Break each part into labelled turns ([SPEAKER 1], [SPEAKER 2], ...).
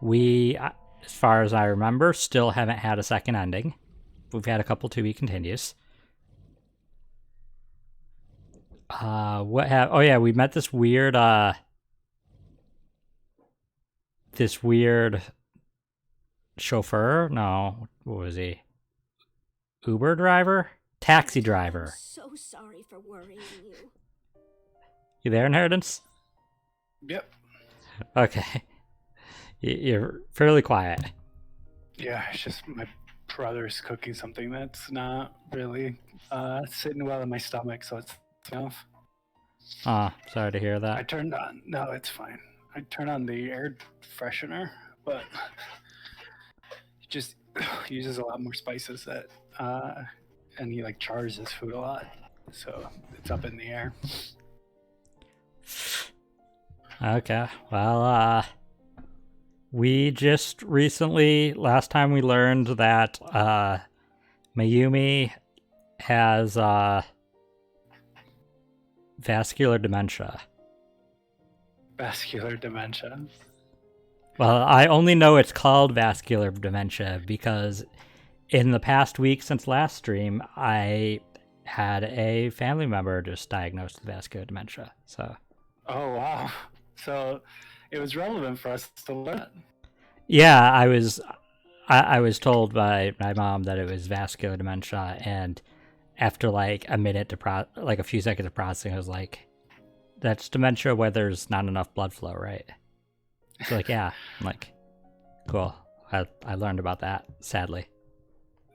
[SPEAKER 1] We, as far as I remember, still haven't had a second ending. We've had a couple to be continues. Oh yeah, we met this weird chauffeur. No, what was he? Uber driver? Taxi driver.
[SPEAKER 2] I'm so sorry for worrying you.
[SPEAKER 1] You there, Inheritance?
[SPEAKER 3] Yep.
[SPEAKER 1] Okay. You're fairly quiet.
[SPEAKER 3] Yeah, it's just my brother's cooking something that's not really sitting well in my stomach, so it's off.
[SPEAKER 1] Sorry to hear that.
[SPEAKER 3] No, it's fine. I turned on the air freshener, but he just uses a lot more spices and he like chars his food a lot, so it's up in the air.
[SPEAKER 1] Okay, well, we just recently, last time we learned that Mayumi has vascular dementia.
[SPEAKER 3] Vascular dementia?
[SPEAKER 1] Well, I only know it's called vascular dementia because in the past week since last stream, I had a family member just diagnosed with vascular dementia, so...
[SPEAKER 3] Oh, wow. So it was relevant for us to learn.
[SPEAKER 1] Yeah, I was told by my mom that it was vascular dementia, and after like a minute to like a few seconds of processing, I was like, "That's dementia where there's not enough blood flow, right?" She's like, "Yeah." I'm like, "Cool." I learned about that, sadly.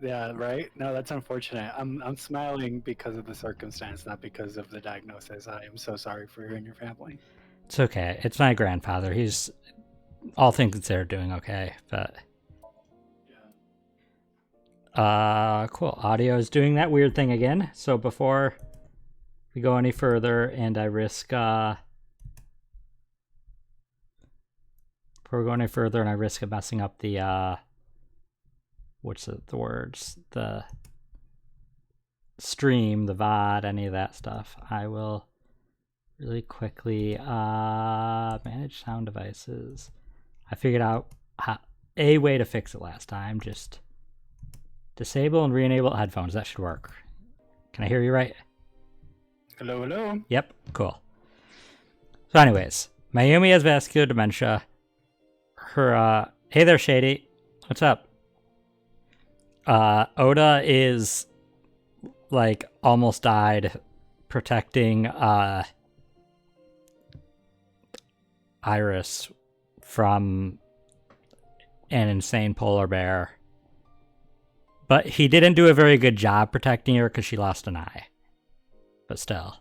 [SPEAKER 3] Yeah, right? No, that's unfortunate. I'm smiling because of the circumstance, not because of the diagnosis. I am so sorry for you and your family.
[SPEAKER 1] It's okay. It's my grandfather. He's, all things considered, doing okay, but... cool. Audio is doing that weird thing again, so before we go any further, and I risk, before we go any further and I risk of messing up the, what's the words? The stream, the VOD, any of that stuff. I will really quickly manage sound devices. I figured out a way to fix it last time. Just disable and re-enable headphones. That should work. Can I hear you right?
[SPEAKER 3] Hello, hello.
[SPEAKER 1] Yep, cool. So anyways, Mayumi has vascular dementia. Her, hey there, Shady. What's up? Oda is, like, almost died protecting, Iris from an insane polar bear. But he didn't do a very good job protecting her because she lost an eye. But still,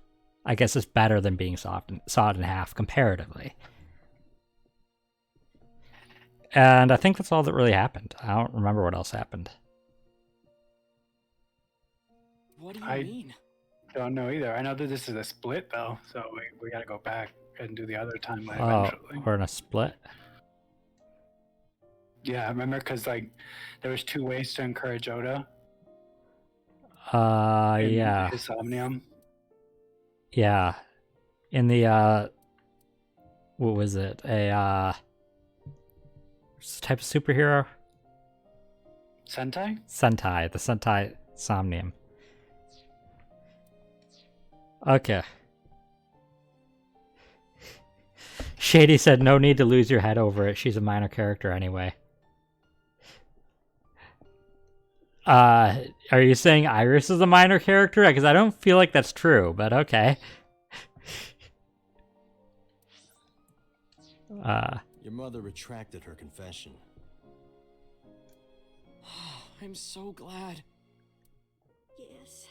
[SPEAKER 1] I guess it's better than being sawed in half comparatively. And I think that's all that really happened. I don't remember what else happened.
[SPEAKER 4] What do you mean?
[SPEAKER 3] Don't know either. I know that this is a split, though, so we got to go back and do the other timeline eventually.
[SPEAKER 1] We're in a split?
[SPEAKER 3] Yeah, I remember because, like, there was 2 ways to encourage Oda.
[SPEAKER 1] Yeah.
[SPEAKER 3] His Somnium.
[SPEAKER 1] Yeah. In the, what was it? Type of superhero?
[SPEAKER 3] Sentai?
[SPEAKER 1] Sentai. The Sentai Somnium. Okay. Shady said, no need to lose your head over it. She's a minor character anyway. Are you saying Iris is a minor character? Because I don't feel like that's true, but okay.
[SPEAKER 5] Your mother retracted her confession.
[SPEAKER 4] I'm so glad.
[SPEAKER 2] Yes.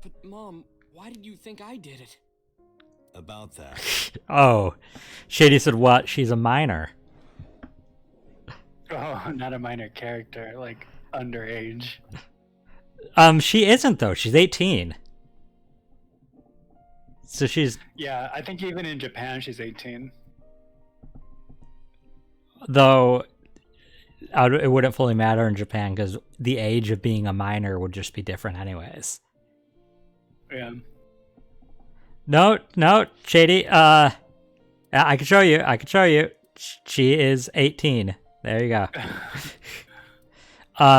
[SPEAKER 4] But Mom, why did you think I did it?
[SPEAKER 5] About that.
[SPEAKER 1] Oh. Shady said what? She's a minor.
[SPEAKER 3] Oh, not a minor character, like underage.
[SPEAKER 1] She isn't though. She's 18. So she's...
[SPEAKER 3] Yeah, I think even in Japan she's 18.
[SPEAKER 1] Though it wouldn't fully matter in Japan because the age of being a minor would just be different anyways.
[SPEAKER 3] Yeah.
[SPEAKER 1] No, Shady. I can show you. She is 18. There you go.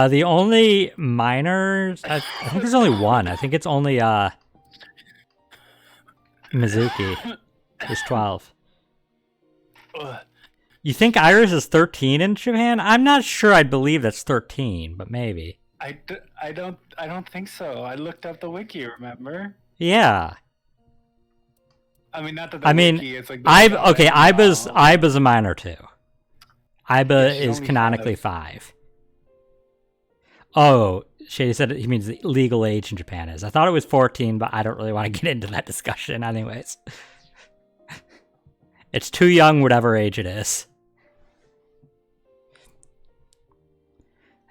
[SPEAKER 1] The only minors, I think there's only one. I think it's only Mizuki, who's 12.
[SPEAKER 3] Ugh.
[SPEAKER 1] You think Iris is 13 in Japan? I'm not sure I'd believe that's 13, but maybe.
[SPEAKER 3] I don't think so. I looked up the wiki, remember?
[SPEAKER 1] Yeah.
[SPEAKER 3] I mean, not that the
[SPEAKER 1] I mean,
[SPEAKER 3] wiki, it's like...
[SPEAKER 1] Iba's a minor too. Iba
[SPEAKER 3] Yeah, she's
[SPEAKER 1] is
[SPEAKER 3] only
[SPEAKER 1] canonically 5. Oh, Shady said he means the legal age in Japan is. I thought it was 14, but I don't really want to get into that discussion anyways. It's too young, whatever age it is.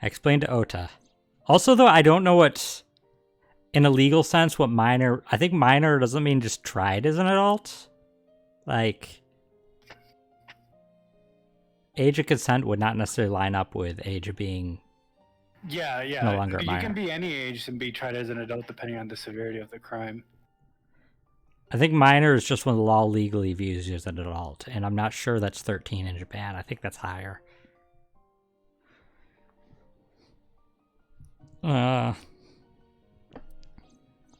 [SPEAKER 1] I explained to Ota. Also, though, I don't know what, in a legal sense, what minor... I think minor doesn't mean just tried as an adult. Like, age of consent would not necessarily line up with age of being
[SPEAKER 3] Yeah.
[SPEAKER 1] no longer a
[SPEAKER 3] You
[SPEAKER 1] minor.
[SPEAKER 3] can be any age and be tried as an adult depending on the severity of the crime.
[SPEAKER 1] I think minor is just when the law legally views you as an adult, and I'm not sure that's 13 in Japan. I think that's higher.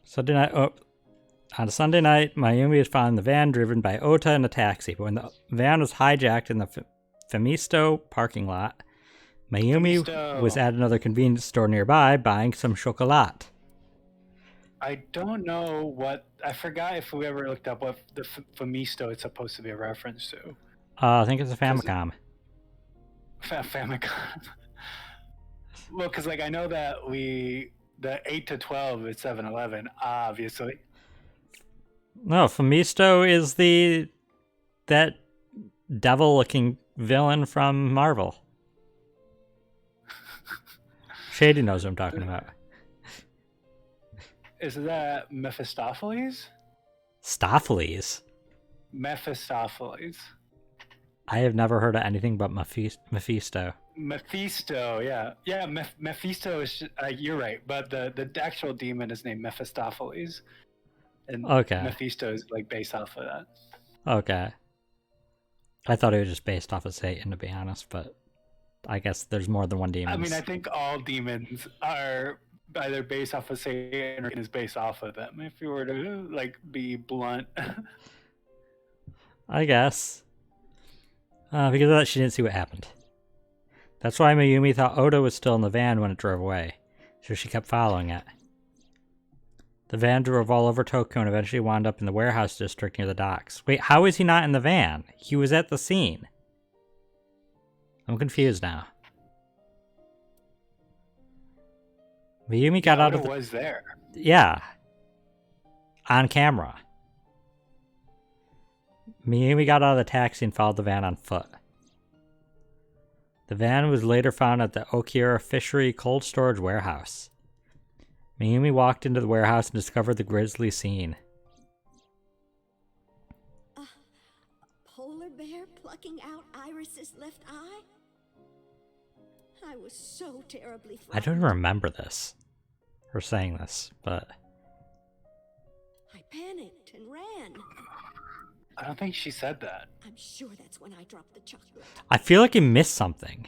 [SPEAKER 1] Sunday night. On a Sunday night, Mayumi was found in the van driven by Ota in a taxi. But when the van was hijacked in the Femisto parking lot, Mayumi was at another convenience store nearby buying some chocolate.
[SPEAKER 3] I don't know what... I forgot if we ever looked up what the Femisto is supposed to be a reference to.
[SPEAKER 1] I think it's a Famicom.
[SPEAKER 3] Famicom. Well, because like I know that the 8 to 12 is 7-Eleven, obviously.
[SPEAKER 1] No, Femisto is that devil-looking villain from Marvel. Shady knows what I'm talking about.
[SPEAKER 3] Is that Mephistopheles?
[SPEAKER 1] Stoffles?
[SPEAKER 3] Mephistopheles.
[SPEAKER 1] I have never heard of anything but Mephisto.
[SPEAKER 3] Mephisto, yeah. Yeah, Mephisto is... you're right, but the actual demon is named Mephistopheles. And
[SPEAKER 1] Okay.
[SPEAKER 3] Mephisto is like based off of that.
[SPEAKER 1] Okay. I thought it was just based off of Satan, to be honest, but I guess there's more than one demon.
[SPEAKER 3] I mean, I think all demons are either based off of Satan or is based off of them, if you were to like be blunt.
[SPEAKER 1] I guess. Because of that, she didn't see what happened. That's why Mayumi thought Oda was still in the van when it drove away, so she kept following it. The van drove all over Tokyo and eventually wound up in the warehouse district near the docks. Wait, how is he not in the van? He was at the scene. I'm confused now. Mayumi got out of the...
[SPEAKER 3] was there.
[SPEAKER 1] Yeah. On camera. Mayumi got out of the taxi and followed the van on foot. The van was later found at the Okira Fishery Cold Storage Warehouse. Mayumi walked into the warehouse and discovered the grisly scene.
[SPEAKER 2] A polar bear plucking out Iris's left eye? I was so terribly frightened.
[SPEAKER 1] I don't even remember this. Or saying this, but...
[SPEAKER 2] I panicked and ran.
[SPEAKER 3] I don't think she said that.
[SPEAKER 2] I'm sure that's when I dropped the chocolate.
[SPEAKER 1] I feel like you missed something.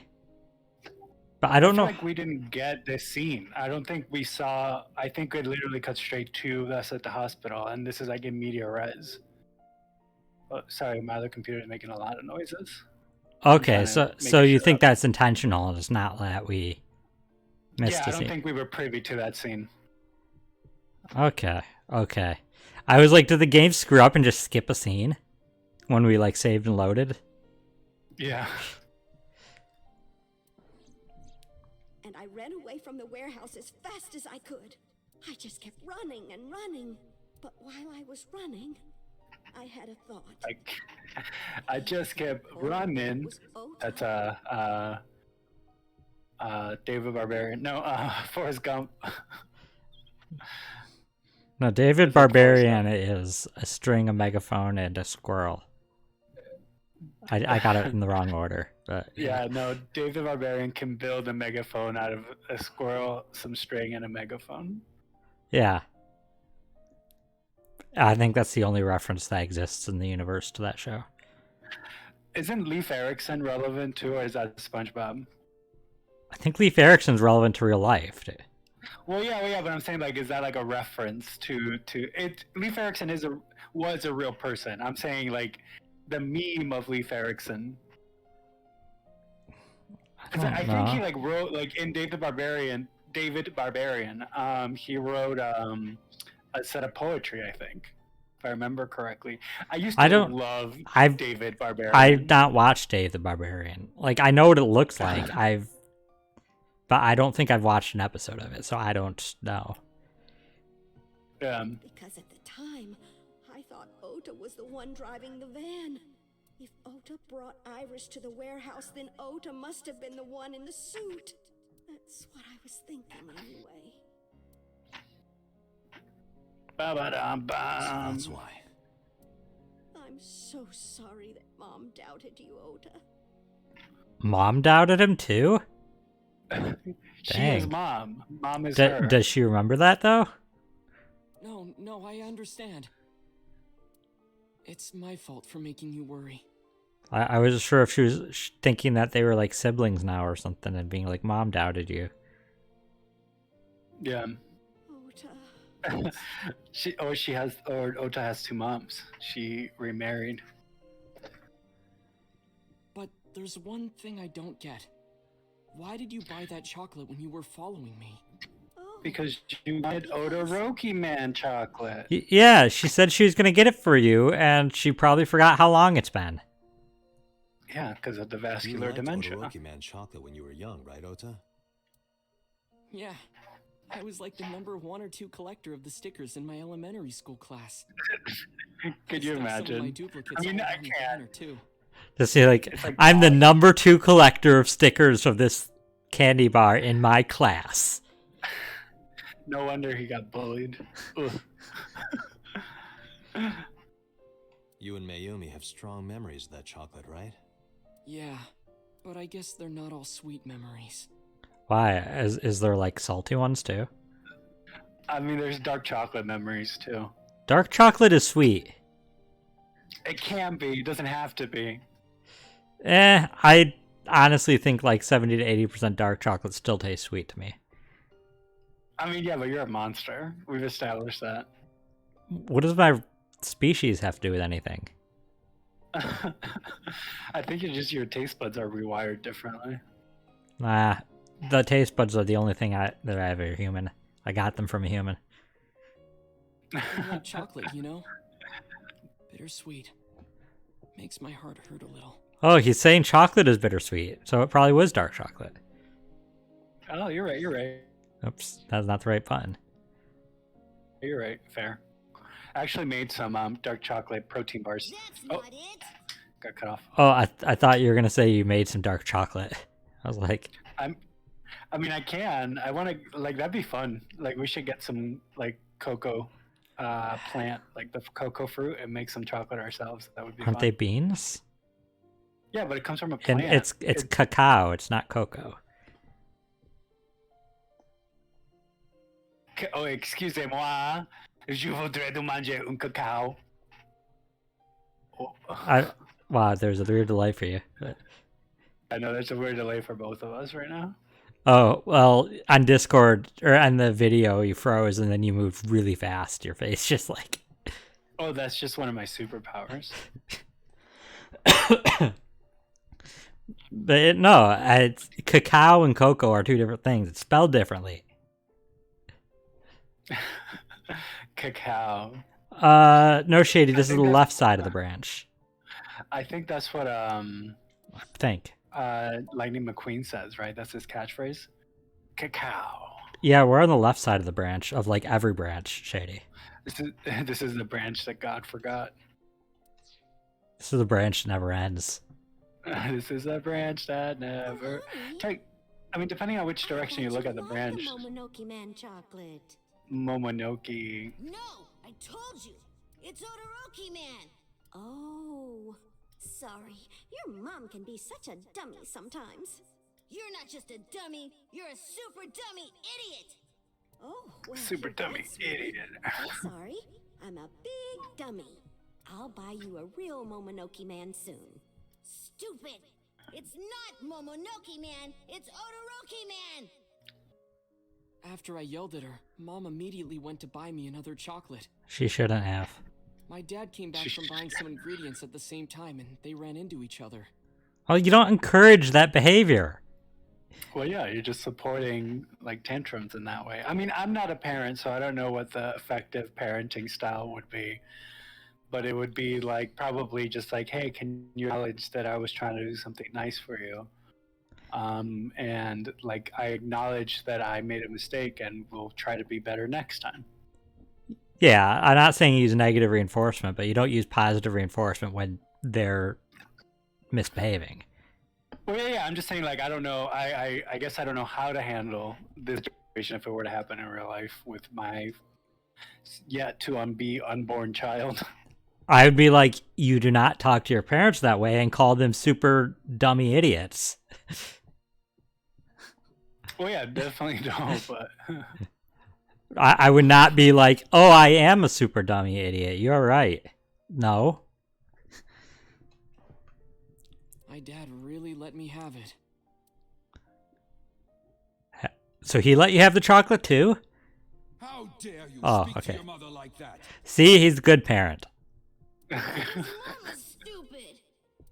[SPEAKER 1] But I don't know.
[SPEAKER 3] Like we didn't get this scene. I don't think we saw... I think it literally cut straight to us at the hospital, and this is like in media res. Oh, sorry, my other computer is making a lot of noises.
[SPEAKER 1] Okay, so you think that's intentional and it's not that we missed
[SPEAKER 3] Yeah,
[SPEAKER 1] a
[SPEAKER 3] I don't
[SPEAKER 1] scene.
[SPEAKER 3] think we were privy to that scene.
[SPEAKER 1] Okay. I was like, did the game screw up and just skip a scene? When we like saved and loaded?
[SPEAKER 3] Yeah.
[SPEAKER 2] And I ran away from the warehouse as fast as I could. I just kept running and running. But while I was running, I had a thought.
[SPEAKER 3] Like, I just kept running. That's David Barbarian. No, Forrest Gump.
[SPEAKER 1] No, David Barbarian is a string, a megaphone, and a squirrel. I got it in the wrong order, but
[SPEAKER 3] Yeah, no, David Barbarian can build a megaphone out of a squirrel, some string, and a megaphone.
[SPEAKER 1] yeah. I think that's the only reference that exists in the universe to that show.
[SPEAKER 3] Isn't Leif Erikson relevant too, or is that SpongeBob?
[SPEAKER 1] I think Leif Erikson's relevant to real life.
[SPEAKER 3] Well, yeah, but I'm saying like, is that like a reference to it? Leif Erikson was a real person. I'm saying like the meme of Leif Erikson. Because I think he like wrote like in David Barbarian. He wrote a set of poetry. I think, if I remember correctly. I used to love David Barbarian.
[SPEAKER 1] I've not watched Dave the Barbarian. Like I know what it looks like. But I don't think I've watched an episode of it, so I don't know.
[SPEAKER 2] Because at the time, I thought Ota was the one driving the van. If Ota brought Iris to the warehouse, then Ota must have been the one in the suit. That's what I was thinking anyway.
[SPEAKER 5] So that's why.
[SPEAKER 2] I'm so sorry that Mom doubted you, Ota.
[SPEAKER 1] Mom doubted him too?
[SPEAKER 3] She is Mom. Mom is her.
[SPEAKER 1] Does she remember that though?
[SPEAKER 4] No, I understand. It's my fault for making you worry.
[SPEAKER 1] I was sure if she was thinking that they were like siblings now or something and being like, Mom doubted you.
[SPEAKER 3] Yeah.
[SPEAKER 2] Ota.
[SPEAKER 3] Ota has two moms. She remarried.
[SPEAKER 4] But there's one thing I don't get. Why did you buy that chocolate when you were following me?
[SPEAKER 3] Because you wanted Todoroki Man chocolate.
[SPEAKER 1] Yeah, she said she was going to get it for you, and she probably forgot how long it's been.
[SPEAKER 3] Yeah, because of the
[SPEAKER 5] You
[SPEAKER 3] vascular
[SPEAKER 5] liked
[SPEAKER 3] dementia.
[SPEAKER 5] Todoroki Man chocolate when you were young, right, Ota?
[SPEAKER 4] Yeah. I was like the number 1 or 2 collector of the stickers in my elementary school class.
[SPEAKER 3] Could you
[SPEAKER 4] Some of my
[SPEAKER 3] imagine?
[SPEAKER 4] duplicates
[SPEAKER 3] I mean,
[SPEAKER 4] all
[SPEAKER 3] I
[SPEAKER 4] around the
[SPEAKER 3] can't.
[SPEAKER 4] counter, too.
[SPEAKER 1] To see, like, I'm the number 2 collector of stickers of this candy bar in my class.
[SPEAKER 3] No wonder he got bullied.
[SPEAKER 5] You and Mayumi have strong memories of that chocolate, right?
[SPEAKER 4] Yeah, but I guess they're not all sweet memories.
[SPEAKER 1] Why? Is there, like, salty ones, too?
[SPEAKER 3] I mean, there's dark chocolate memories, too.
[SPEAKER 1] Dark chocolate is sweet.
[SPEAKER 3] It can be. It doesn't have to be.
[SPEAKER 1] I honestly think, like, 70 to 80% dark chocolate still tastes sweet to me.
[SPEAKER 3] I mean, yeah, but you're a monster. We've established that.
[SPEAKER 1] What does my species have to do with anything?
[SPEAKER 3] I think it's just your taste buds are rewired differently.
[SPEAKER 1] Nah, the taste buds are the only thing that I have a human. I got them from a human.
[SPEAKER 4] I like chocolate, you know? Bittersweet. Makes my heart hurt a little.
[SPEAKER 1] Oh, he's saying chocolate is bittersweet, so it probably was dark chocolate.
[SPEAKER 3] Oh, you're right.
[SPEAKER 1] Oops, that's not the right button.
[SPEAKER 3] You're right. Fair. I actually made some dark chocolate protein bars.
[SPEAKER 2] That's not it.
[SPEAKER 3] Got cut off.
[SPEAKER 1] Oh, I thought you were gonna say you made some dark chocolate. I was like,
[SPEAKER 3] I mean, I can. I want to, like, that'd be fun. Like, we should get some, like, cocoa plant, like the cocoa fruit, and make some chocolate ourselves. That would be
[SPEAKER 1] aren't
[SPEAKER 3] fun.
[SPEAKER 1] they beans?
[SPEAKER 3] Yeah, but it comes from a
[SPEAKER 1] And
[SPEAKER 3] plant.
[SPEAKER 1] it's cacao. It's not cocoa.
[SPEAKER 3] Oh, excusez-moi. Je voudrais manger un cacao. Oh.
[SPEAKER 1] Wow, there's a weird delay for you. But...
[SPEAKER 3] I know there's a weird delay for both of us right now.
[SPEAKER 1] Oh, well, on Discord, or on the video, you froze and then you moved really fast. Your face just like...
[SPEAKER 3] Oh, that's just one of my superpowers.
[SPEAKER 1] But it's cacao and cocoa are two different things. It's spelled differently.
[SPEAKER 3] Cacao.
[SPEAKER 1] No, Shady, this is the left side of the branch.
[SPEAKER 3] I think that's what
[SPEAKER 1] I think.
[SPEAKER 3] Lightning McQueen says, right? That's his catchphrase. Cacao.
[SPEAKER 1] Yeah, we're on the left side of the branch, of like every branch, Shady.
[SPEAKER 3] This is the branch that God forgot.
[SPEAKER 1] This is the branch that never ends.
[SPEAKER 3] This is a branch that never... I mean, depending on which direction you look at the branch.
[SPEAKER 2] Momonoke Man chocolate.
[SPEAKER 3] Momonoke.
[SPEAKER 2] No, I told you. It's Todoroki Man. Oh, sorry. Your mom can be such a dummy sometimes. You're not just a dummy. You're a super dummy idiot. Oh, well,
[SPEAKER 3] Super dummy idiot.
[SPEAKER 2] I'm sorry. I'm a big dummy. I'll buy you a real Momonoke Man soon. stupid. It's not Momonoki Man, it's Todoroki Man.
[SPEAKER 4] After I yelled at her, Mom immediately went to buy me another chocolate.
[SPEAKER 1] She shouldn't have.
[SPEAKER 4] My dad came back from buying some ingredients at the same time, and they ran into each other.
[SPEAKER 1] Well, you don't encourage that behavior.
[SPEAKER 3] Well, yeah, you're just supporting like tantrums in that way. I mean, I'm not a parent, so I don't know what the effective parenting style would be. But it would be like probably just like, hey, can you acknowledge that I was trying to do something nice for you? And like I acknowledge that I made a mistake and will try to be better next time.
[SPEAKER 1] Yeah, I'm not saying use negative reinforcement, but you don't use positive reinforcement when they're misbehaving.
[SPEAKER 3] Well, yeah, I'm just saying, like, I don't know. I guess I don't know how to handle this situation if it were to happen in real life with my yet to be unborn child.
[SPEAKER 1] I would be like, you do not talk to your parents that way and call them super dummy idiots.
[SPEAKER 3] Well, yeah, definitely don't, but...
[SPEAKER 1] I would not be like, oh, I am a super dummy idiot. You're right. No.
[SPEAKER 4] My dad really let me have it.
[SPEAKER 1] So he let you have the chocolate too?
[SPEAKER 6] How dare you
[SPEAKER 1] Oh,
[SPEAKER 6] speak to
[SPEAKER 1] okay.
[SPEAKER 6] your mother like that?
[SPEAKER 1] See, he's a good parent.
[SPEAKER 2] Mama's stupid.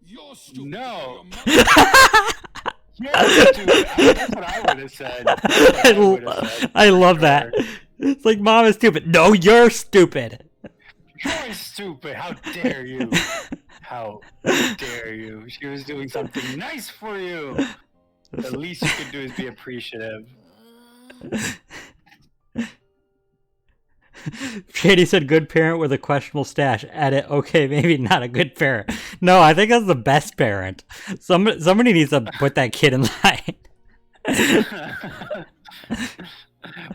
[SPEAKER 6] You're stupid.
[SPEAKER 3] No.
[SPEAKER 6] Your mother-
[SPEAKER 3] You're stupid. That's what I would have said. That's what I would have said.
[SPEAKER 1] I love that. It's like, Mom is stupid. No, you're stupid.
[SPEAKER 3] You're stupid. How dare you? How dare you? She was doing something nice for you. The least you could do is be appreciative.
[SPEAKER 1] Shady said good parent with a questionable stash. Edit, okay, maybe not a good parent. No, I think that's the best parent. Somebody needs to put that kid in line.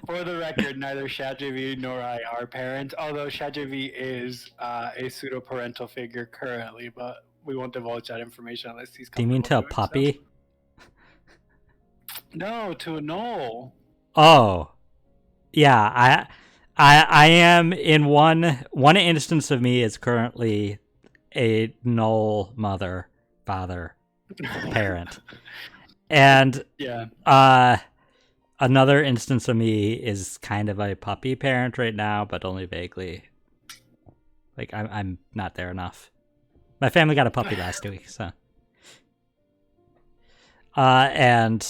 [SPEAKER 3] For the record, neither ShatJV nor I are parents, although ShatJV is a pseudo-parental figure currently, but we won't divulge that information unless he's
[SPEAKER 1] Do you mean to a
[SPEAKER 3] comfortable
[SPEAKER 1] puppy?
[SPEAKER 3] doing so. No, to a knoll.
[SPEAKER 1] Oh. Yeah, I am in one instance of me is currently a null mother, father, parent. And
[SPEAKER 3] Yeah.
[SPEAKER 1] Another instance of me is kind of a puppy parent right now, but only vaguely. Like I'm not there enough. My family got a puppy last week, so. And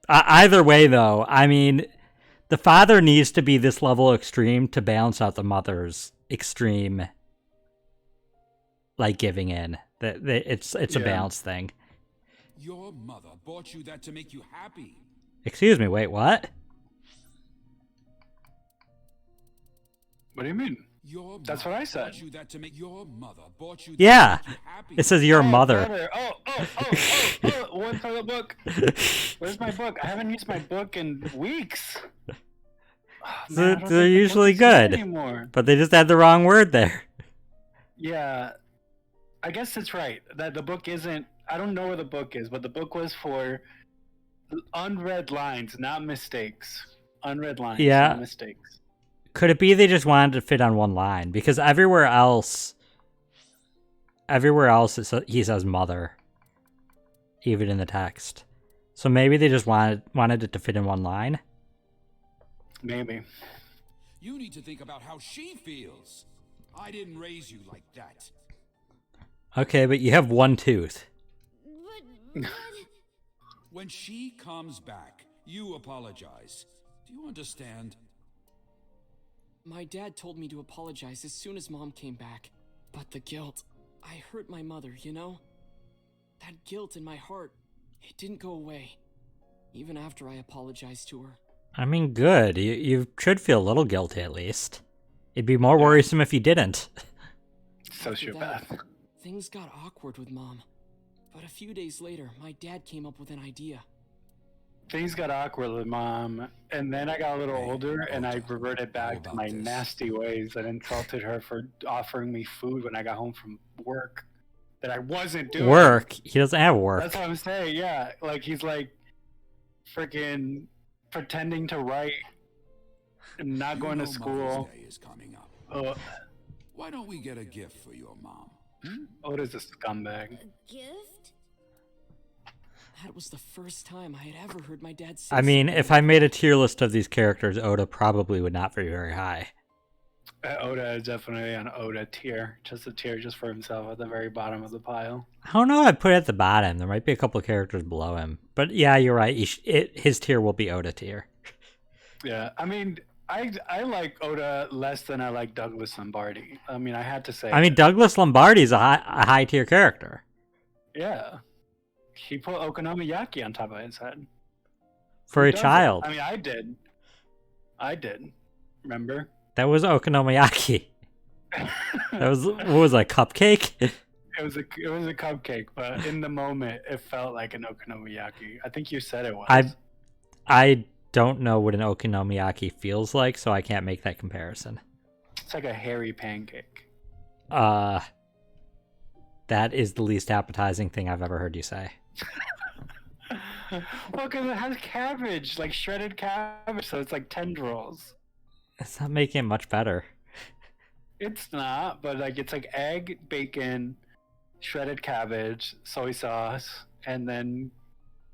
[SPEAKER 1] either way, though, I mean, the father needs to be this level of extreme to balance out the mother's extreme, like, giving in. It's a balance thing.
[SPEAKER 6] Your mother bought you that to make you happy.
[SPEAKER 1] Excuse me, wait, what?
[SPEAKER 3] What do you mean?
[SPEAKER 6] Your
[SPEAKER 3] That's
[SPEAKER 6] mother
[SPEAKER 3] what I said.
[SPEAKER 6] bought you that to make your mother bought you that
[SPEAKER 1] Yeah,
[SPEAKER 6] to make you happy.
[SPEAKER 1] it says your mother.
[SPEAKER 3] Brother. Oh, what's the book? Where's my book? I haven't used my book in weeks. Oh, man, I don't think
[SPEAKER 1] They're
[SPEAKER 3] the
[SPEAKER 1] usually
[SPEAKER 3] book is here
[SPEAKER 1] good,
[SPEAKER 3] anymore.
[SPEAKER 1] but they just had the wrong word there.
[SPEAKER 3] Yeah, I guess it's right that the book isn't. I don't know where the book is, but the book was for unread lines, not mistakes. Unread lines,
[SPEAKER 1] Yeah.
[SPEAKER 3] not mistakes.
[SPEAKER 1] Could it be they just wanted to fit on one line? Because everywhere else he says mother, even in the text. So maybe they just wanted it to fit in one line.
[SPEAKER 3] Maybe.
[SPEAKER 6] You need to think about how she feels. I didn't raise you like that.
[SPEAKER 1] Okay, but you have one tooth.
[SPEAKER 2] But
[SPEAKER 6] When she comes back, you apologize. Do you understand?
[SPEAKER 4] My dad told me to apologize as soon as Mom came back. But the guilt, I hurt my mother, you know? That guilt in my heart, it didn't go away. Even after I apologized to her.
[SPEAKER 1] I mean, good. You should feel a little guilty at least. It'd be more worrisome if you didn't.
[SPEAKER 4] After that,
[SPEAKER 3] Sociopath.
[SPEAKER 4] things got awkward with Mom. But a few days later, my dad came up with an idea.
[SPEAKER 3] Things got awkward with Mom, and then I got a little older, and I reverted back to my nasty ways and insulted her for offering me food when I got home from work that I wasn't doing.
[SPEAKER 1] Work? He doesn't have work.
[SPEAKER 3] That's what I'm saying, yeah. Like, he's like freaking pretending to write and not going to
[SPEAKER 6] Mother's
[SPEAKER 3] school.
[SPEAKER 6] Day is coming up.
[SPEAKER 3] Uh,
[SPEAKER 6] Why don't we get a gift for your mom?
[SPEAKER 3] Oda's a scumbag.
[SPEAKER 2] A gift?
[SPEAKER 4] That was the first time I had ever heard my dad say
[SPEAKER 1] I mean,
[SPEAKER 4] something
[SPEAKER 1] if
[SPEAKER 4] like
[SPEAKER 1] I made a
[SPEAKER 4] that.
[SPEAKER 1] tier list of these characters, Oda probably would not be very high.
[SPEAKER 3] Oda is definitely an Oda tier. Just a tier just for himself at the very bottom of the pile.
[SPEAKER 1] I don't know. I'd put it at the bottom. There might be a couple of characters below him, but yeah, you're right. His tier will be Oda tier.
[SPEAKER 3] Yeah, I mean, I like Oda less than I like Douglas Lombardi. I mean, I had to say.
[SPEAKER 1] I mean, Douglas Lombardi's a high tier character.
[SPEAKER 3] Yeah, he put Okonomiyaki on top of his head.
[SPEAKER 1] For
[SPEAKER 3] Who
[SPEAKER 1] a
[SPEAKER 3] doesn't?
[SPEAKER 1] child.
[SPEAKER 3] I mean, I did. Remember?
[SPEAKER 1] That was Okonomiyaki. That was, what was that, cupcake?
[SPEAKER 3] It was a cupcake, but in the moment, it felt like an okonomiyaki. I think you said it was.
[SPEAKER 1] I don't know what an okonomiyaki feels like, so I can't make that comparison.
[SPEAKER 3] It's like a hairy pancake.
[SPEAKER 1] That is the least appetizing thing I've ever heard you say.
[SPEAKER 3] Well, because it has cabbage, like shredded cabbage, so it's like tendrils.
[SPEAKER 1] It's not making it much better.
[SPEAKER 3] It's not, but like it's like egg, bacon, shredded cabbage, soy sauce, and then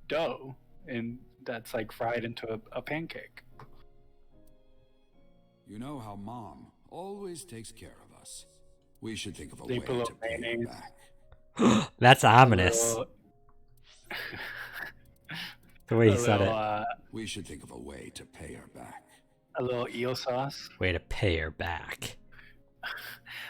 [SPEAKER 3] dough, and that's like fried into a pancake.
[SPEAKER 6] You know how Mom always takes care of us. We should think of a
[SPEAKER 3] They
[SPEAKER 6] way
[SPEAKER 3] put a little
[SPEAKER 6] to pay her
[SPEAKER 3] mayonnaise.
[SPEAKER 6] back.
[SPEAKER 1] That's ominous. The way he said it.
[SPEAKER 6] We should think of a way to pay her back.
[SPEAKER 3] A little eel sauce.
[SPEAKER 1] Way to pay her back.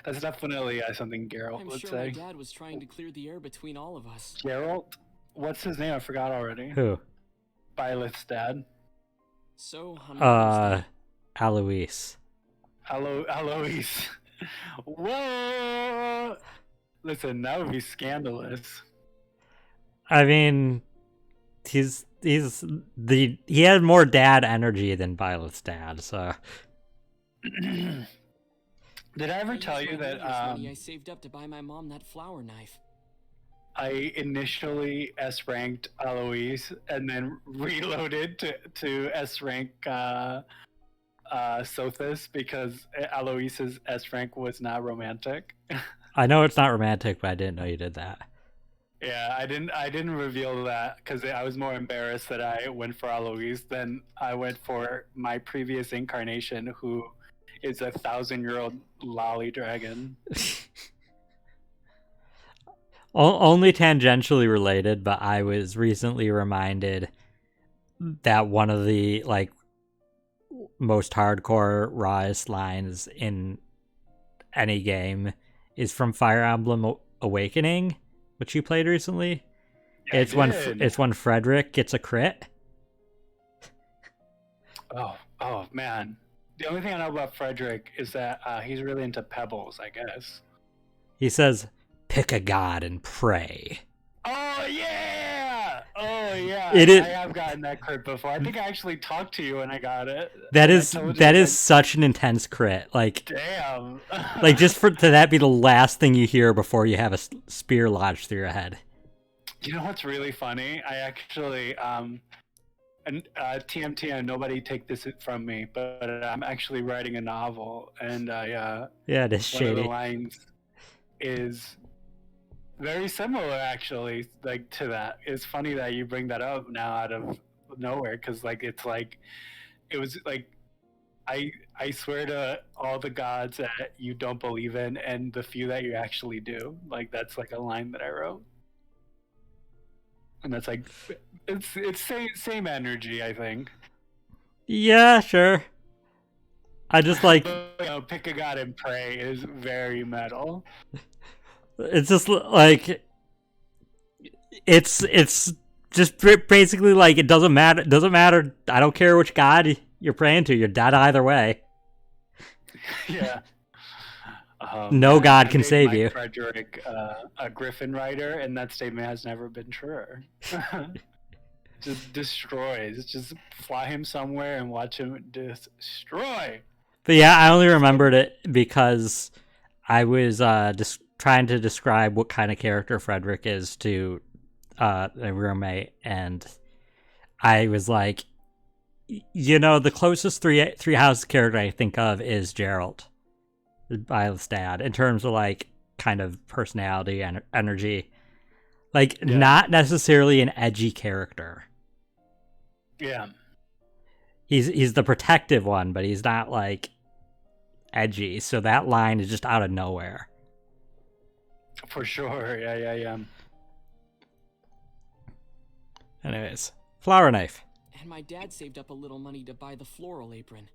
[SPEAKER 3] That's definitely something Geralt
[SPEAKER 4] I'm
[SPEAKER 3] would
[SPEAKER 4] sure
[SPEAKER 3] say.
[SPEAKER 4] my dad was trying to clear the air between all of us.
[SPEAKER 3] Geralt? What's his name? I forgot already.
[SPEAKER 1] Who?
[SPEAKER 3] Byleth's dad.
[SPEAKER 4] So, on my first day,
[SPEAKER 1] Alois.
[SPEAKER 3] Alois. Whoa! Listen, that would be scandalous.
[SPEAKER 1] I mean, he had more dad energy than Violet's dad, so.
[SPEAKER 3] Did I ever
[SPEAKER 4] used
[SPEAKER 3] tell you
[SPEAKER 4] my
[SPEAKER 3] that
[SPEAKER 4] New Year's money I saved up to buy my mom that flower knife.
[SPEAKER 3] I initially S ranked Alois and then reloaded to S rank Sothis because Alois's S rank was not romantic.
[SPEAKER 1] I know it's not romantic, but I didn't know you did that.
[SPEAKER 3] Yeah, I didn't reveal that because I was more embarrassed that I went for Alois than I went for my previous incarnation, who is 1,000-year-old lolly dragon.
[SPEAKER 1] Only tangentially related, but I was recently reminded that one of the most hardcore rawest lines in any game is from Fire Emblem Awakening, which you played recently.
[SPEAKER 3] Yeah,
[SPEAKER 1] it's when Frederick gets a crit.
[SPEAKER 3] Oh man. The only thing I know about Frederick is that he's really into pebbles, I guess.
[SPEAKER 1] He says, "Pick a god and pray."
[SPEAKER 3] Oh yeah! Oh yeah!
[SPEAKER 1] It is.
[SPEAKER 3] I have gotten that crit before. I think I actually talked to you when I got it.
[SPEAKER 1] That
[SPEAKER 3] And I
[SPEAKER 1] is
[SPEAKER 3] told you,
[SPEAKER 1] that is such an intense crit.
[SPEAKER 3] damn.
[SPEAKER 1] Just for to that be the last thing you hear before you have a spear lodged through your head.
[SPEAKER 3] You know what's really funny? I actually and TMT, and nobody take this from me, but I'm actually writing a novel, and
[SPEAKER 1] Yeah, it is
[SPEAKER 3] one of the
[SPEAKER 1] shady.
[SPEAKER 3] lines is very similar, actually, to that. It's funny that you bring that up now out of nowhere, because it was like I swear to all the gods that you don't believe in, and the few that you actually do. That's like a line that I wrote, and that's it's same energy, I think.
[SPEAKER 1] Yeah, sure. I just
[SPEAKER 3] But, pick a god and pray is very metal.
[SPEAKER 1] it's just it's just basically it doesn't matter. It doesn't matter. I don't care which god you're praying to. You're dead either way.
[SPEAKER 3] Yeah.
[SPEAKER 1] No god
[SPEAKER 3] I
[SPEAKER 1] can
[SPEAKER 3] made
[SPEAKER 1] save
[SPEAKER 3] Mike
[SPEAKER 1] you.
[SPEAKER 3] Frederick a Griffin rider, and that statement has never been truer. Just destroys. Just fly him somewhere and watch him destroy.
[SPEAKER 1] But yeah, I only remembered it because I was just trying to describe what kind of character Frederick is to a roommate, and I was like, the closest three house character I think of is Geralt, Violet's dad, in terms of kind of personality and energy. Like, not necessarily an edgy character.
[SPEAKER 3] Yeah.
[SPEAKER 1] He's the protective one, but he's not, like, edgy. So that line is just out of nowhere.
[SPEAKER 3] For sure. Yeah.
[SPEAKER 1] Anyways, flower knife.
[SPEAKER 4] And my dad saved up a little money to buy the floral apron.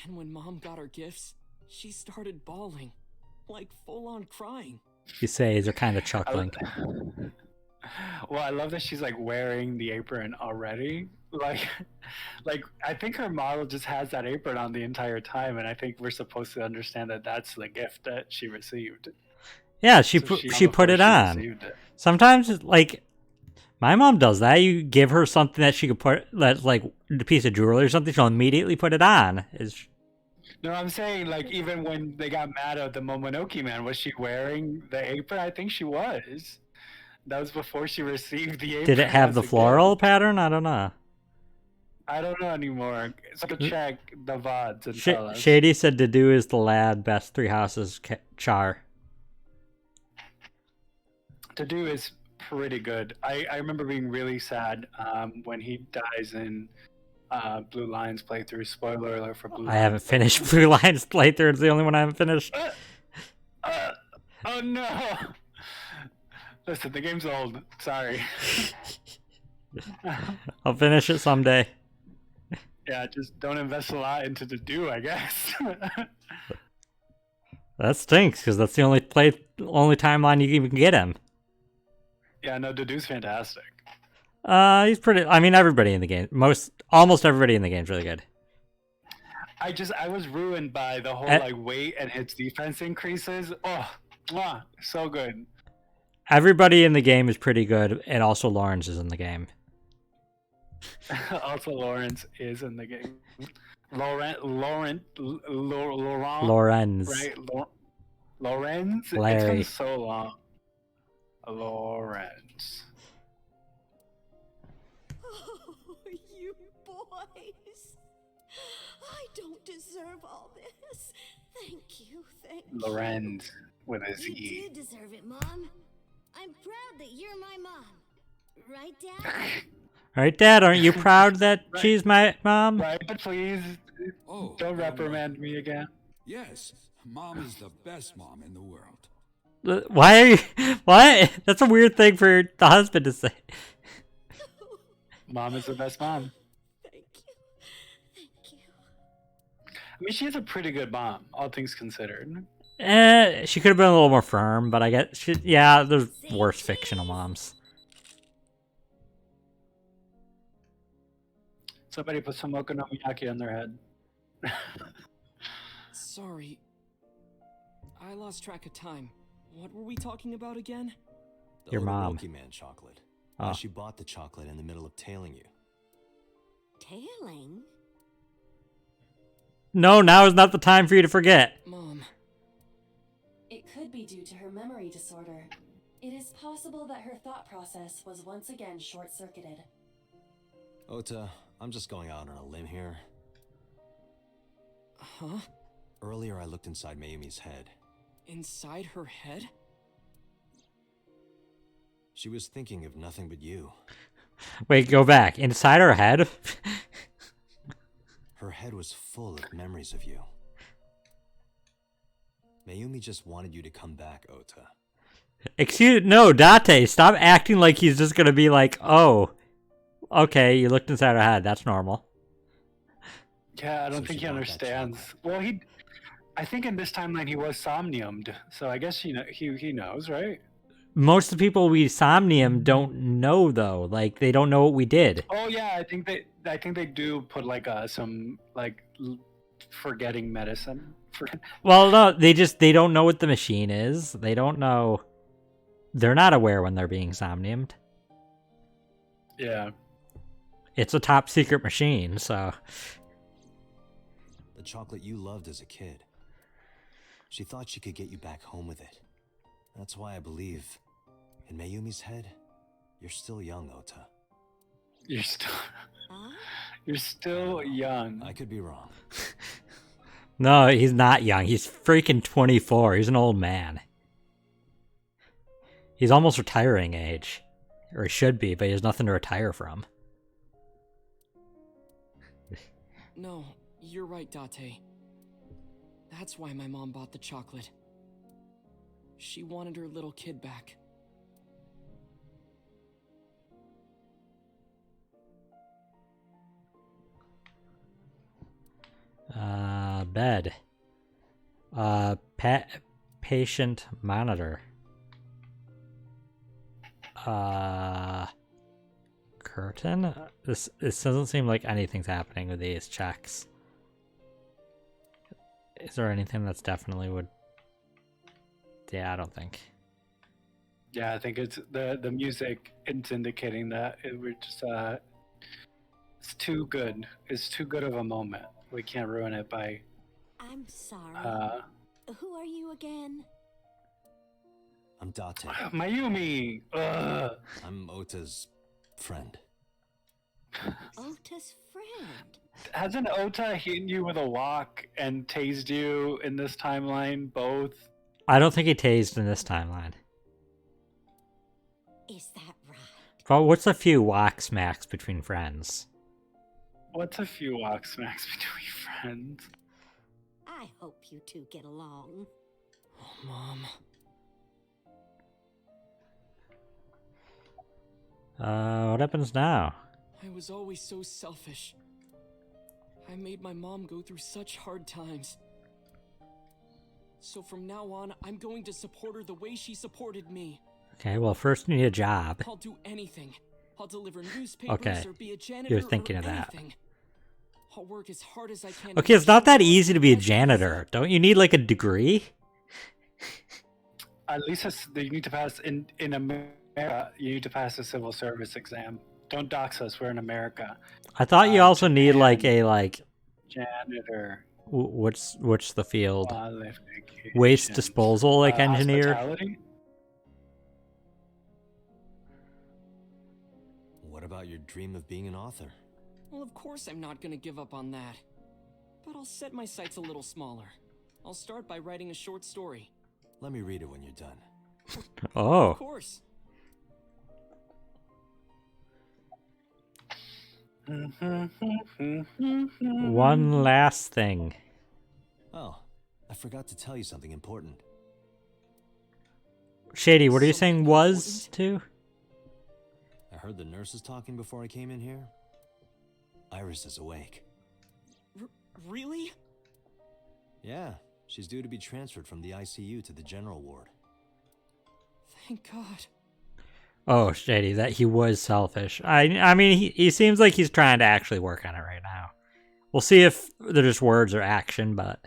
[SPEAKER 4] And when Mom got her gifts, she started bawling. Like, full-on crying.
[SPEAKER 1] You say they're kind of chuckling.
[SPEAKER 3] Well, I love that she's like wearing the apron already. Like I think her model just has that apron on the entire time, and I think we're supposed to understand that that's the gift that she received.
[SPEAKER 1] Yeah,
[SPEAKER 3] So
[SPEAKER 1] she put it on.
[SPEAKER 3] It.
[SPEAKER 1] Sometimes, like, my mom does that. You give her something that she could put, that's like a piece of jewelry or something, she'll immediately put it on.
[SPEAKER 3] No, I'm saying, like, even when they got mad at the Momonoke man, was she wearing the apron? I think she was. That was before she received the apron.
[SPEAKER 1] Did it have
[SPEAKER 3] as
[SPEAKER 1] the
[SPEAKER 3] a
[SPEAKER 1] floral
[SPEAKER 3] gift.
[SPEAKER 1] pattern? I don't know.
[SPEAKER 3] I don't know anymore. So check the VODs and tell us.
[SPEAKER 1] Shady said Dedu is the lad, best three houses char.
[SPEAKER 3] Dedu is pretty good. I remember being really sad when he dies in Blue Lions playthrough. Spoiler alert for Blue Lions.
[SPEAKER 1] I haven't finished Blue Lions playthrough. It's the only one I haven't finished.
[SPEAKER 3] Oh no! Listen, the game's old. Sorry.
[SPEAKER 1] I'll finish it someday.
[SPEAKER 3] Yeah, just don't invest a lot into Dedu, I guess.
[SPEAKER 1] That stinks, because that's the only timeline you can even get him.
[SPEAKER 3] Yeah, no, Dedu's fantastic.
[SPEAKER 1] He's pretty. I mean, everybody in the game, almost everybody in the game is really good.
[SPEAKER 3] I was ruined by the whole like weight and his defense increases. Oh, mwah, so good.
[SPEAKER 1] Everybody in the game is pretty good, and also Lawrence is in the game.
[SPEAKER 3] Also, Lawrence is in the game. Laurent,
[SPEAKER 1] Lorenz.
[SPEAKER 3] right? Lorenz.
[SPEAKER 1] Larry.
[SPEAKER 3] It's been so long. Lawrence.
[SPEAKER 2] Oh, you boys. I don't deserve all this. Thank you.
[SPEAKER 3] Lorenz with a Z.
[SPEAKER 2] You did deserve it, Mom. I'm proud that you're my mom. Right, Dad?
[SPEAKER 1] Right, Dad? Aren't you proud that she's my mom?
[SPEAKER 3] Right, but please
[SPEAKER 6] Oh,
[SPEAKER 3] don't reprimand me again.
[SPEAKER 6] Yes, Mom is the best mom in the world.
[SPEAKER 1] Why are you... What? That's a weird thing for the husband to say.
[SPEAKER 3] Mom is the best mom.
[SPEAKER 2] Thank you.
[SPEAKER 3] I mean, she is a pretty good mom, all things considered.
[SPEAKER 1] She could have been a little more firm, but I guess there's worse fictional moms.
[SPEAKER 3] Somebody put some okonomiyaki on their head.
[SPEAKER 4] Sorry. I lost track of time. What were we talking about again?
[SPEAKER 5] The
[SPEAKER 1] Your mom.
[SPEAKER 5] Todoroki Man chocolate.
[SPEAKER 1] Oh.
[SPEAKER 5] She bought the chocolate in the middle of tailing you.
[SPEAKER 2] Tailing?
[SPEAKER 1] No, now is not the time for you to forget.
[SPEAKER 4] Mom.
[SPEAKER 7] It could be due to her memory disorder. It is possible that her thought process was once again short-circuited.
[SPEAKER 5] Ota, I'm just going out on a limb here.
[SPEAKER 4] Huh?
[SPEAKER 5] Earlier I looked inside Mayumi's head.
[SPEAKER 4] Inside her head?
[SPEAKER 5] She was thinking of nothing but you.
[SPEAKER 1] Wait, go back. Inside her head?
[SPEAKER 5] Her head was full of memories of you. Mayumi just wanted you to come back, Ota.
[SPEAKER 1] No, Date, stop acting like he's just gonna be like, oh, okay, you looked inside her head, that's normal.
[SPEAKER 3] Yeah, I don't
[SPEAKER 5] So
[SPEAKER 3] think
[SPEAKER 5] she
[SPEAKER 3] he
[SPEAKER 5] bought that
[SPEAKER 3] understands. Well, I think in this timeline he was somniumed, so I guess he knows, right?
[SPEAKER 1] Most of the people we Somnium don't know, though. Like, they don't know what we did.
[SPEAKER 3] Oh yeah, I think they do put like some like forgetting medicine.
[SPEAKER 1] Well, no, they don't know what the machine is. They don't know. They're not aware when they're being Somniumed.
[SPEAKER 3] Yeah.
[SPEAKER 1] It's a top secret machine, so.
[SPEAKER 5] The chocolate you loved as a kid. She thought she could get you back home with it. That's why I believe, in Mayumi's head, you're still young, Ota.
[SPEAKER 3] You're still
[SPEAKER 2] Huh?
[SPEAKER 3] you're still young.
[SPEAKER 5] I could be wrong.
[SPEAKER 1] No, he's not young. He's freaking 24. He's an old man. He's almost retiring age. Or he should be, but he has nothing to retire from.
[SPEAKER 4] No, you're right, Date. That's why my mom bought the chocolate. She wanted her little kid back.
[SPEAKER 1] Bed. Patient monitor. Curtain? This doesn't seem like anything's happening with these checks. Is there anything that's definitely would... Yeah, I don't think.
[SPEAKER 3] Yeah, I think it's the music. It's indicating that we're just it's too good. It's too good of a moment. We can't ruin it by.
[SPEAKER 2] I'm sorry. Who are you again?
[SPEAKER 5] I'm Date.
[SPEAKER 3] Mayumi.
[SPEAKER 5] I'm Ota's friend.
[SPEAKER 2] Ota's friend.
[SPEAKER 3] Hasn't Ota hit you with a walk and tased you in this timeline? Both.
[SPEAKER 1] I don't think he tased in this timeline.
[SPEAKER 2] Is that right?
[SPEAKER 1] But what's a few walk smacks between friends?
[SPEAKER 3] What's a few walk smacks between friends?
[SPEAKER 2] I hope you two get along.
[SPEAKER 4] Oh, Mom.
[SPEAKER 1] What happens now?
[SPEAKER 4] I was always so selfish. I made my mom go through such hard times. So from now on, I'm going to support her the way she supported me.
[SPEAKER 1] Okay, well, first you need a job.
[SPEAKER 4] I'll do anything. I'll deliver newspapers
[SPEAKER 1] Okay,
[SPEAKER 4] or be a janitor
[SPEAKER 1] you're thinking
[SPEAKER 4] or
[SPEAKER 1] of that.
[SPEAKER 4] anything. I'll work as hard as I can.
[SPEAKER 1] Okay, it's not that easy to be a janitor. Don't you need, like, a degree?
[SPEAKER 3] At least you need to pass in America. You need to pass a civil service exam. Don't dox us. We're in America.
[SPEAKER 1] I thought you also need, like,
[SPEAKER 3] Japan.
[SPEAKER 1] a, like...
[SPEAKER 3] Janitor.
[SPEAKER 1] What's the field?
[SPEAKER 3] Qualifications.
[SPEAKER 1] Waste disposal, like, engineer?
[SPEAKER 3] Hospitality?
[SPEAKER 5] What about your dream of being an author?
[SPEAKER 4] Well, of course I'm not gonna give up on that. But I'll set my sights a little smaller. I'll start by writing a short story.
[SPEAKER 5] Let me read it when you're done.
[SPEAKER 1] Oh.
[SPEAKER 4] Of course.
[SPEAKER 1] One last thing.
[SPEAKER 5] Oh, I forgot to tell you something important.
[SPEAKER 1] Shady, what are you saying
[SPEAKER 4] Something
[SPEAKER 1] was
[SPEAKER 4] important?
[SPEAKER 1] to?
[SPEAKER 5] I heard the nurses talking before I came in here. Iris is awake.
[SPEAKER 4] Really?
[SPEAKER 5] Yeah, she's due to be transferred from the ICU to the general ward.
[SPEAKER 4] Thank God.
[SPEAKER 1] Oh, Shady, that he was selfish. I mean, he seems like he's trying to actually work on it right now. We'll see if they're just words or action, but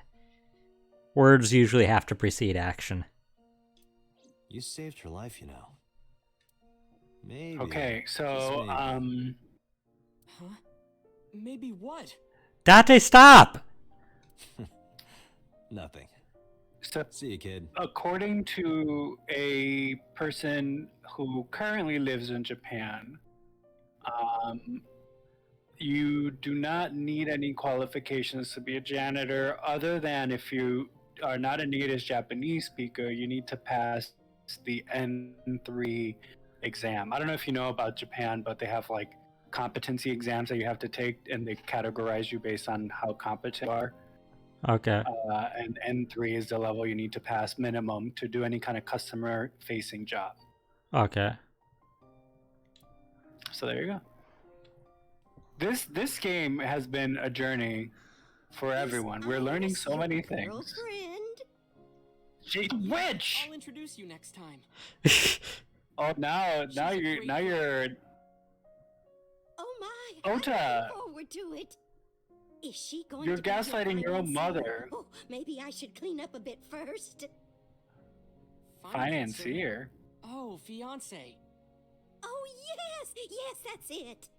[SPEAKER 1] words usually have to precede action.
[SPEAKER 5] You saved her life, you know. Maybe.
[SPEAKER 3] Okay,
[SPEAKER 5] just
[SPEAKER 3] so
[SPEAKER 5] maybe.
[SPEAKER 4] Huh? Maybe what?
[SPEAKER 1] Date, stop!
[SPEAKER 5] Nothing.
[SPEAKER 3] So
[SPEAKER 5] See you, kid.
[SPEAKER 3] according to a person who currently lives in Japan, you do not need any qualifications to be a janitor other than if you are not a native Japanese speaker, you need to pass the N3 exam. I don't know if you know about Japan, but they have like competency exams that you have to take and they categorize you based on how competent you are.
[SPEAKER 1] Okay.
[SPEAKER 3] And N3 is the level you need to pass minimum to do any kind of customer facing job.
[SPEAKER 1] Okay.
[SPEAKER 3] So there you go. This game has been a journey for everyone. We're learning so many things.
[SPEAKER 2] Girlfriend.
[SPEAKER 3] Witch!
[SPEAKER 4] I'll introduce you next time.
[SPEAKER 3] Oh, now
[SPEAKER 4] She's a
[SPEAKER 3] you're
[SPEAKER 4] great
[SPEAKER 2] Oh my!
[SPEAKER 3] Ota.
[SPEAKER 2] I'm looking forward to it. Is she going
[SPEAKER 3] You're
[SPEAKER 2] to be your
[SPEAKER 3] gaslighting your own
[SPEAKER 2] financier?
[SPEAKER 3] mother.
[SPEAKER 2] Oh, maybe I should clean up a bit first.
[SPEAKER 3] Financier.
[SPEAKER 4] Oh, fiance.
[SPEAKER 2] Oh yes, that's it.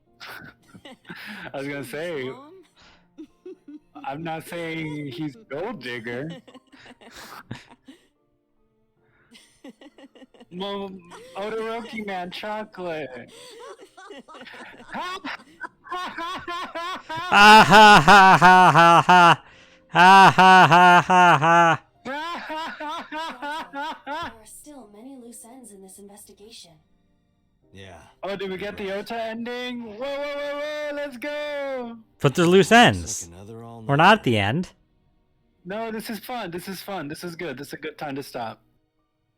[SPEAKER 3] I was gonna say,
[SPEAKER 4] Mom?
[SPEAKER 3] I'm not saying he's a gold digger. Mom, Odoroki man chocolate.
[SPEAKER 1] Ah ha ha ha ha ha. Ha ha ha ha ha.
[SPEAKER 7] There are still many loose ends in this investigation.
[SPEAKER 5] Yeah.
[SPEAKER 3] Oh, did we get the Ota ending? Whoa, whoa, whoa, whoa! Let's go!
[SPEAKER 1] But there's loose ends.
[SPEAKER 5] Looks like another all
[SPEAKER 1] We're not at the end.
[SPEAKER 3] No, this is fun. This is fun. This is good. This is a good time to stop.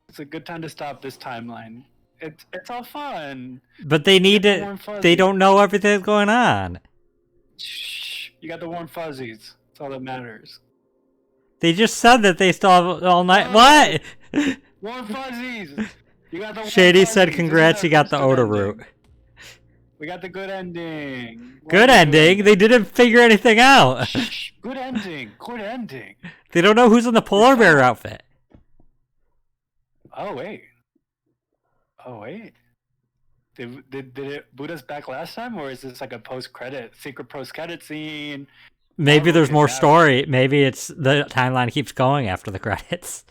[SPEAKER 3] It's a good time to stop this timeline. It's all fun.
[SPEAKER 1] But they need
[SPEAKER 3] Get the warm
[SPEAKER 1] to.
[SPEAKER 3] fuzzies.
[SPEAKER 1] They don't know everything that's going on.
[SPEAKER 3] Shh. You got the warm fuzzies. That's all that matters.
[SPEAKER 1] They just said that they still have all night.
[SPEAKER 3] Oh.
[SPEAKER 1] What?
[SPEAKER 3] Warm fuzzies. You got the warm
[SPEAKER 1] Shady
[SPEAKER 3] fuzzies.
[SPEAKER 1] said,
[SPEAKER 3] This is
[SPEAKER 1] "Congrats,
[SPEAKER 3] a
[SPEAKER 1] you got the
[SPEAKER 3] good
[SPEAKER 1] Oda
[SPEAKER 3] ending.
[SPEAKER 1] route."
[SPEAKER 3] We got the good ending.
[SPEAKER 1] Good ending. They didn't figure anything out.
[SPEAKER 3] Shh. Good ending. Good ending.
[SPEAKER 1] They don't know who's in the polar bear outfit.
[SPEAKER 3] Oh wait. Oh wait. Did it boot us back last time, or is this like a secret post credit scene?
[SPEAKER 1] Maybe
[SPEAKER 3] Oh,
[SPEAKER 1] there's
[SPEAKER 3] okay,
[SPEAKER 1] more
[SPEAKER 3] now-
[SPEAKER 1] story. Maybe it's the timeline keeps going after the credits.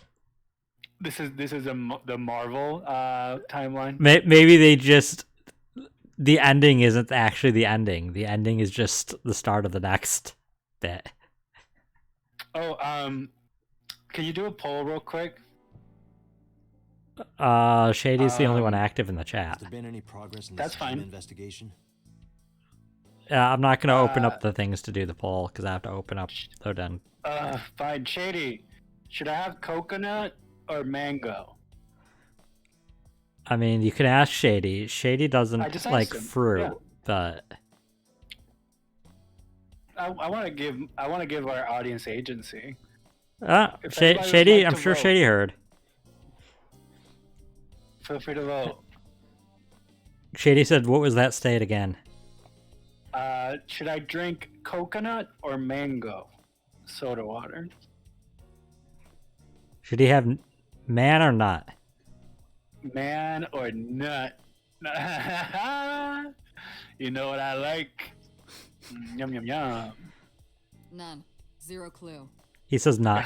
[SPEAKER 3] This is the Marvel timeline.
[SPEAKER 1] Maybe they just the ending isn't actually the ending. The ending is just the start of the next bit.
[SPEAKER 3] Oh, can you do a poll real quick?
[SPEAKER 1] Shady's the only one
[SPEAKER 3] Um,
[SPEAKER 1] active in the
[SPEAKER 5] Has
[SPEAKER 1] chat.
[SPEAKER 5] there been any progress in
[SPEAKER 3] That's
[SPEAKER 5] this
[SPEAKER 3] fine.
[SPEAKER 5] investigation?
[SPEAKER 1] I'm not gonna open up the things to do the poll because I have to open up the then.
[SPEAKER 3] Fine. Shady, should I have coconut or mango?
[SPEAKER 1] I mean, you can ask Shady. Shady
[SPEAKER 3] I
[SPEAKER 1] doesn't
[SPEAKER 3] just
[SPEAKER 1] like
[SPEAKER 3] asked him,
[SPEAKER 1] fruit,
[SPEAKER 3] yeah.
[SPEAKER 1] but
[SPEAKER 3] I want to give our audience agency. If anybody would
[SPEAKER 1] Shady.
[SPEAKER 3] like
[SPEAKER 1] I'm
[SPEAKER 3] to
[SPEAKER 1] sure
[SPEAKER 3] vote.
[SPEAKER 1] Shady heard.
[SPEAKER 3] Feel free to vote.
[SPEAKER 1] Shady said, "What was that state again?"
[SPEAKER 3] Should I drink coconut or mango soda water?
[SPEAKER 1] Should he have man or not?
[SPEAKER 3] Man or nut? You know what I like? Yum yum yum.
[SPEAKER 8] None. Zero clue.
[SPEAKER 1] He says not.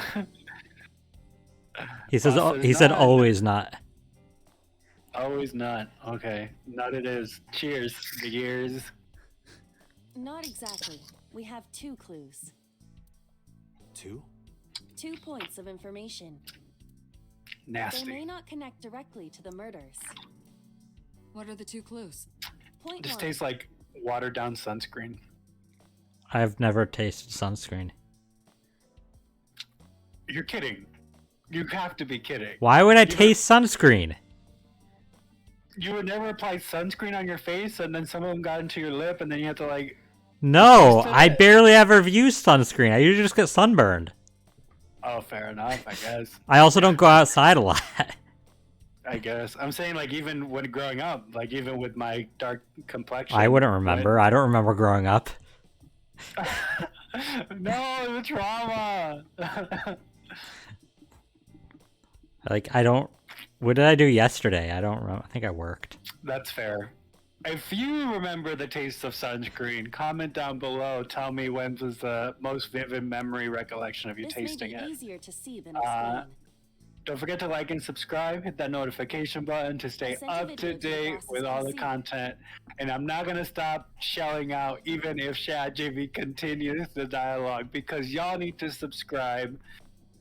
[SPEAKER 1] He says
[SPEAKER 3] Boss says
[SPEAKER 1] he said
[SPEAKER 3] not.
[SPEAKER 1] always not.
[SPEAKER 3] Always nut. Okay, nut it is. Cheers, the years.
[SPEAKER 7] Not exactly. We have 2 clues.
[SPEAKER 5] 2?
[SPEAKER 7] 2 points of information. They may
[SPEAKER 3] Nasty.
[SPEAKER 7] not connect directly to the murders.
[SPEAKER 8] What are the 2 clues?
[SPEAKER 7] Point
[SPEAKER 3] Just
[SPEAKER 7] 1.
[SPEAKER 3] tastes like watered down sunscreen.
[SPEAKER 1] I've never tasted sunscreen.
[SPEAKER 3] You're kidding. You have to be kidding.
[SPEAKER 1] Why would I
[SPEAKER 3] You
[SPEAKER 1] taste sunscreen?
[SPEAKER 3] You would never apply sunscreen on your face, and then some of them got into your lip, and then you have to like.
[SPEAKER 1] No,
[SPEAKER 3] Taste
[SPEAKER 1] I
[SPEAKER 3] it.
[SPEAKER 1] barely ever use sunscreen. I usually just get sunburned.
[SPEAKER 3] Oh, fair enough. I guess.
[SPEAKER 1] I also don't go outside a lot.
[SPEAKER 3] I guess. I'm saying like even when growing up, like even with my dark complexion.
[SPEAKER 1] I wouldn't remember. I don't remember growing up.
[SPEAKER 3] No, the trauma.
[SPEAKER 1] Like, I don't. What did I do yesterday? I don't remember. I think I worked.
[SPEAKER 3] That's fair. If you remember the taste of sunscreen, comment down below. Tell me when was the most vivid memory recollection of you
[SPEAKER 7] This
[SPEAKER 3] tasting
[SPEAKER 7] may be
[SPEAKER 3] it.
[SPEAKER 7] easier to see than
[SPEAKER 3] Uh,
[SPEAKER 7] explain.
[SPEAKER 3] Don't forget to like and subscribe. Hit that notification button to stay
[SPEAKER 7] Send a
[SPEAKER 3] up
[SPEAKER 7] video
[SPEAKER 3] to
[SPEAKER 7] to the
[SPEAKER 3] date
[SPEAKER 7] boss's
[SPEAKER 3] with all the
[SPEAKER 7] PC.
[SPEAKER 3] content. And I'm not gonna stop shelling out even if ChatGPT continues the dialogue because y'all need to subscribe.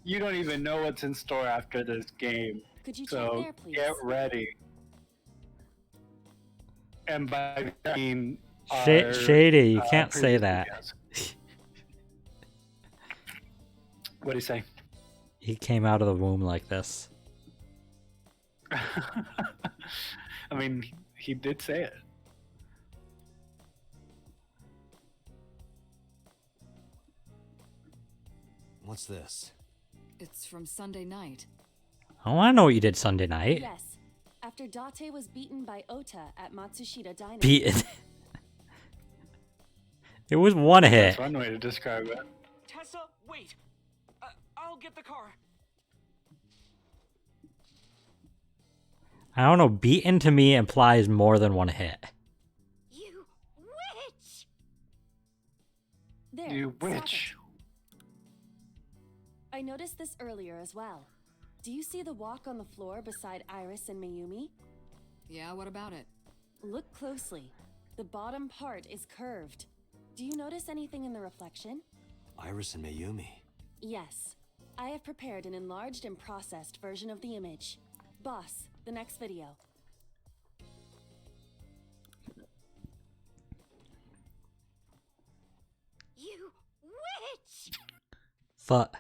[SPEAKER 3] You don't even know what's in store after this game.
[SPEAKER 7] Could you check
[SPEAKER 3] So
[SPEAKER 7] there, please?
[SPEAKER 3] get ready. And by that I mean our,
[SPEAKER 1] Shady, you can't say
[SPEAKER 3] previous
[SPEAKER 1] that.
[SPEAKER 3] videos. What do you say?
[SPEAKER 1] He came out of the womb like this.
[SPEAKER 3] I mean, he did say it.
[SPEAKER 5] What's this?
[SPEAKER 8] It's from Sunday night.
[SPEAKER 1] I want to know what you did Sunday night.
[SPEAKER 7] Yes. After Date was beaten by Ota at Matsushita Diner.
[SPEAKER 1] Beaten. It was one
[SPEAKER 3] That's
[SPEAKER 1] hit.
[SPEAKER 3] one way to describe it.
[SPEAKER 4] Tessa, wait. I'll get the car.
[SPEAKER 1] I don't know. Beaten to me implies more than one hit.
[SPEAKER 2] You witch!
[SPEAKER 7] There.
[SPEAKER 3] You
[SPEAKER 7] stop
[SPEAKER 3] witch.
[SPEAKER 7] it. I noticed this earlier as well. Do you see the walk on the floor beside Iris and Mayumi?
[SPEAKER 8] Yeah, what about it?
[SPEAKER 7] Look closely. The bottom part is curved. Do you notice anything in the reflection?
[SPEAKER 5] Iris and Mayumi.
[SPEAKER 7] Yes. I have prepared an enlarged and processed version of the image. Boss, the next video.
[SPEAKER 1] Fuck.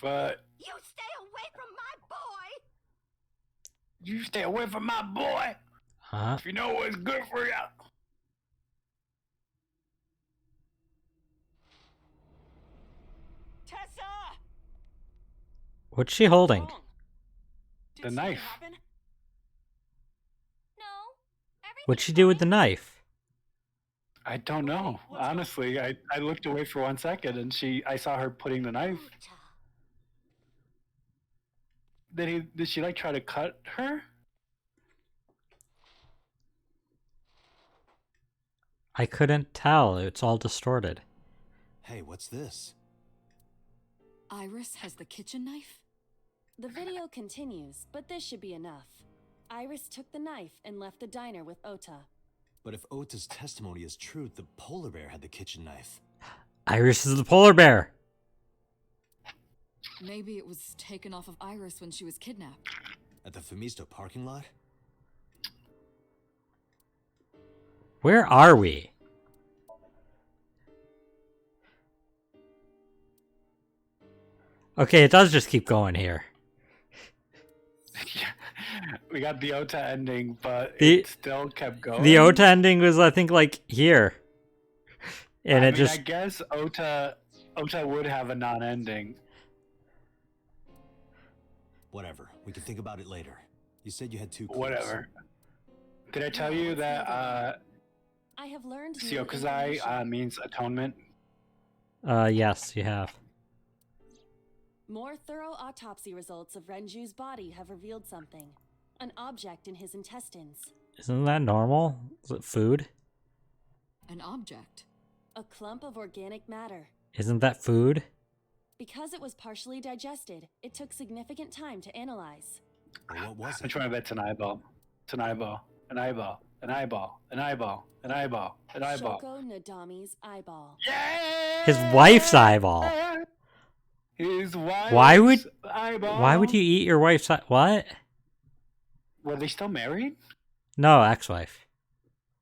[SPEAKER 3] But
[SPEAKER 2] You stay away from my boy!
[SPEAKER 3] you stay away from my boy.
[SPEAKER 1] Huh?
[SPEAKER 3] If you know what's good for you.
[SPEAKER 4] Tessa!
[SPEAKER 1] What's she holding?
[SPEAKER 4] Wrong. Did
[SPEAKER 3] The
[SPEAKER 4] something
[SPEAKER 3] knife.
[SPEAKER 4] happen?
[SPEAKER 2] No.
[SPEAKER 1] What'd she do with the knife?
[SPEAKER 3] I don't know.
[SPEAKER 4] what's wrong?
[SPEAKER 3] Honestly, I looked away for 1 second and I saw her putting the knife. Did she like try to cut her?
[SPEAKER 1] I couldn't tell. It's all distorted.
[SPEAKER 5] Hey, what's this?
[SPEAKER 8] Iris has the kitchen knife?
[SPEAKER 7] The video continues, but this should be enough. Iris took the knife and left the diner with Ota.
[SPEAKER 5] But if Ota's testimony is true, the polar bear had the kitchen knife.
[SPEAKER 1] Iris is the polar bear.
[SPEAKER 8] Maybe it was taken off of Iris when she was kidnapped.
[SPEAKER 5] At the Femisto parking lot?
[SPEAKER 1] Where are we? Okay, it does just keep going here.
[SPEAKER 3] We got the Ota ending, but
[SPEAKER 1] The-
[SPEAKER 3] it still kept going.
[SPEAKER 1] The Ota ending was, I think, like here. And
[SPEAKER 3] I
[SPEAKER 1] it
[SPEAKER 3] mean,
[SPEAKER 1] just...
[SPEAKER 3] I guess Ota would have a non-ending.
[SPEAKER 5] Whatever. We can think about it later. You said you had 2 clues.
[SPEAKER 3] Whatever. Did I tell you that
[SPEAKER 7] I have learned new
[SPEAKER 3] Siokazai
[SPEAKER 7] information.
[SPEAKER 3] means atonement?
[SPEAKER 1] yes, you have.
[SPEAKER 7] More thorough autopsy results of Renju's body have revealed something. An object in his intestines.
[SPEAKER 1] Isn't that normal? Is it food?
[SPEAKER 8] An object.
[SPEAKER 7] A clump of organic matter.
[SPEAKER 1] Isn't that food?
[SPEAKER 7] Because it was partially digested, it took significant time to analyze.
[SPEAKER 5] Well, what was
[SPEAKER 3] I'm
[SPEAKER 5] it?
[SPEAKER 3] trying to bet it's an eyeball. It's an eyeball. An eyeball. An eyeball. An eyeball. An eyeball. An eyeball.
[SPEAKER 7] Shoko Nadami's eyeball.
[SPEAKER 3] Yeah!
[SPEAKER 1] His wife's eyeball.
[SPEAKER 3] His wife's
[SPEAKER 1] Why would
[SPEAKER 3] eyeball.
[SPEAKER 1] you eat your wife's what?
[SPEAKER 3] Were they still married?
[SPEAKER 1] No, ex-wife.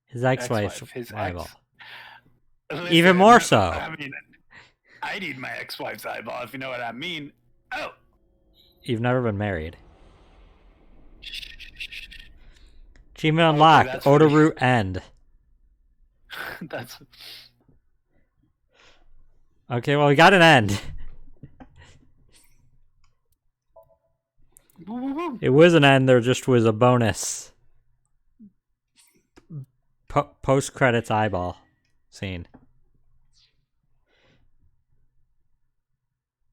[SPEAKER 1] His ex-wife's
[SPEAKER 3] Ex-wife, his
[SPEAKER 1] eyeball.
[SPEAKER 3] Listen,
[SPEAKER 1] Even more so.
[SPEAKER 3] I mean, I'd eat my ex-wife's eyeball if you know what I mean. Oh!
[SPEAKER 1] You've never been married. Achievement
[SPEAKER 3] Okay,
[SPEAKER 1] unlocked.
[SPEAKER 3] that's
[SPEAKER 1] Oda
[SPEAKER 3] funny.
[SPEAKER 1] root end.
[SPEAKER 3] That's...
[SPEAKER 1] Okay, well, we got an end.
[SPEAKER 3] Woo, woo, woo.
[SPEAKER 1] It was an end, there just was a bonus. Post-credits eyeball scene.